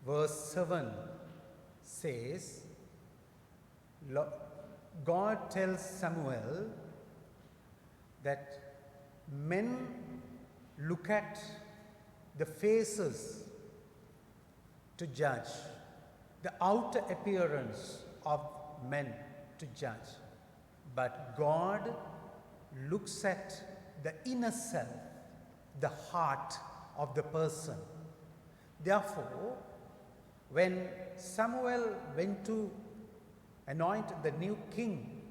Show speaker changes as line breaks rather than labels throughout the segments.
verse 7 says, God tells Samuel that men look at the faces to judge, the outer appearance of men to judge, but God looks at the inner self, the heart of the person. Therefore, when Samuel went to anoint the new king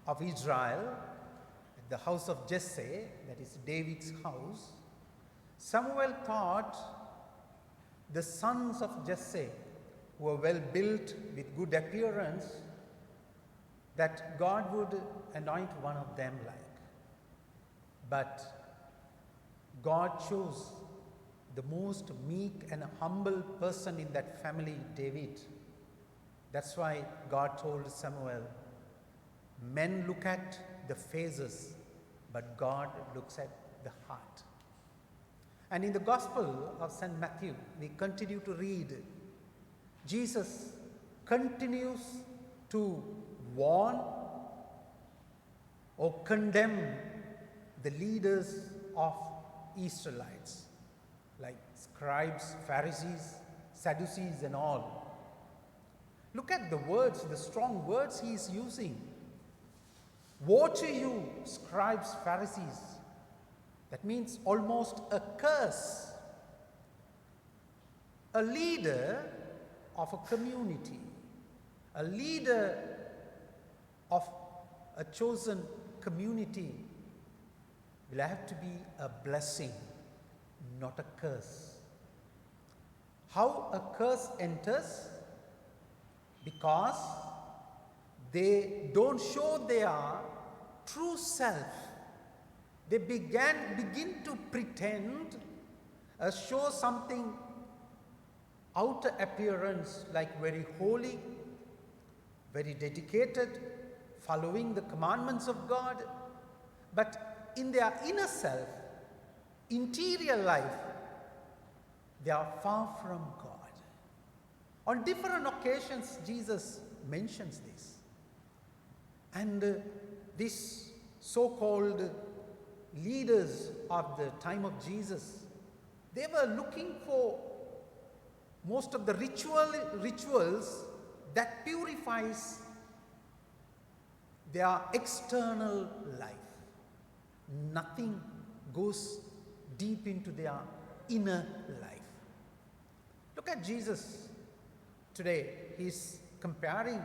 of Israel at the house of Jesse, that is David's house, Samuel thought the sons of Jesse, who were well built with good appearance, that God would anoint one of them like. But God chose the most meek and humble person in that family, David. That's why God told Samuel, men look at the faces, but God looks at the heart. And in the Gospel of St. Matthew, we continue to read, Jesus continues to warn or condemn the leaders of Israelites, like scribes, Pharisees, Sadducees and all. Look at the words, the strong words he is using. Woe to you, scribes, Pharisees. That means almost a curse. A leader of a community, a leader of a chosen community will have to be a blessing, not a curse. How a curse enters? Because they don't show their true self. They begin to pretend, show something outer appearance like very holy, very dedicated, following the commandments of God, but in their inner self, interior life, they are far from God. On different occasions, Jesus mentions this. And these so-called leaders of the time of Jesus, they were looking for most of the rituals that purifies their external life. Nothing goes deep into their inner life. Look at Jesus today. He's comparing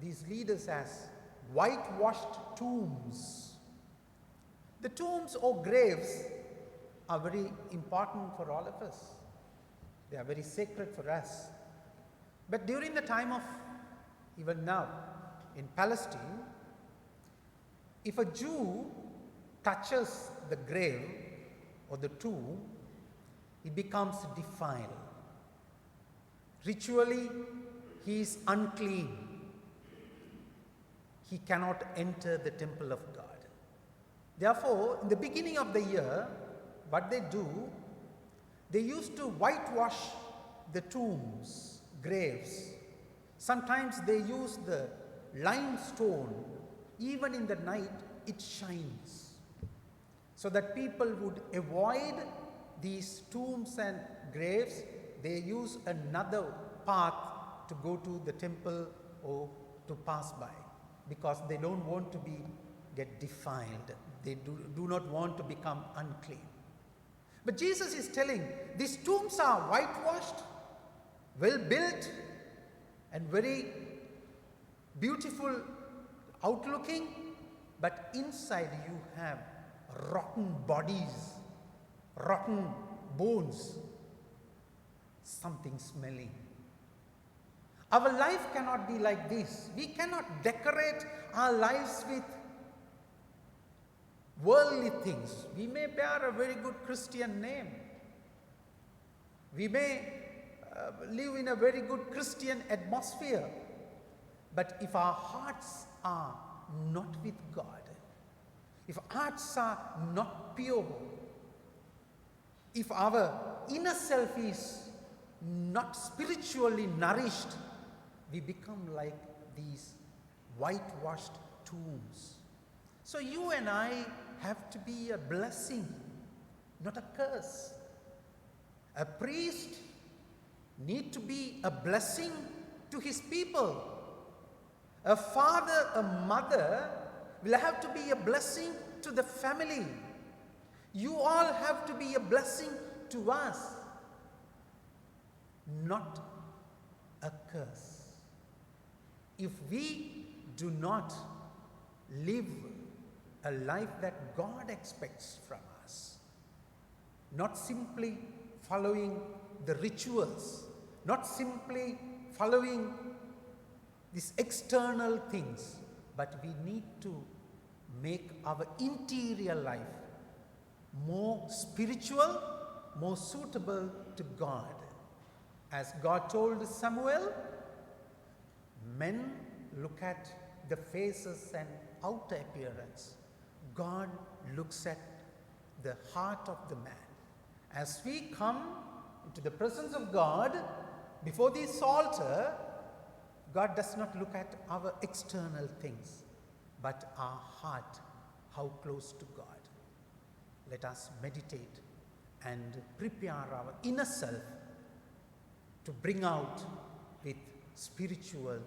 these leaders as whitewashed tombs. The tombs or graves are very important for all of us. They are very sacred for us. But during the time of, even now, in Palestine, if a Jew touches the grave or the tomb, he becomes defiled. Ritually, he is unclean. He cannot enter the temple of God. Therefore, in the beginning of the year, what they do, they used to whitewash the tombs, graves. Sometimes they use the limestone. Even in the night, it shines. So that people would avoid these tombs and graves. They use another path to go to the temple or to pass by, because they don't want to get defiled. They do not want to become unclean. But Jesus is telling, these tombs are whitewashed, well built, and very beautiful outlooking, but inside you have rotten bodies, rotten bones, something smelling. Our life cannot be like this. We cannot decorate our lives with worldly things. We may bear a very good Christian name. We may live in a very good Christian atmosphere. But if our hearts are not with God, if hearts are not pure, if our inner self is not spiritually nourished, we become like these whitewashed tombs. So you and I have to be a blessing, not a curse. A priest needs to be a blessing to his people. A father, a mother will have to be a blessing to the family. You all have to be a blessing to us, not a curse. If we do not live a life that God expects from us, not simply following the rituals, not simply following these external things, but we need to make our interior life more spiritual, more suitable to God. As God told Samuel, men look at the faces and outer appearance. God looks at the heart of the man. As we come into the presence of God before this altar, God does not look at our external things, but our heart, how close to God. Let us meditate and prepare our inner self to bring out with spiritual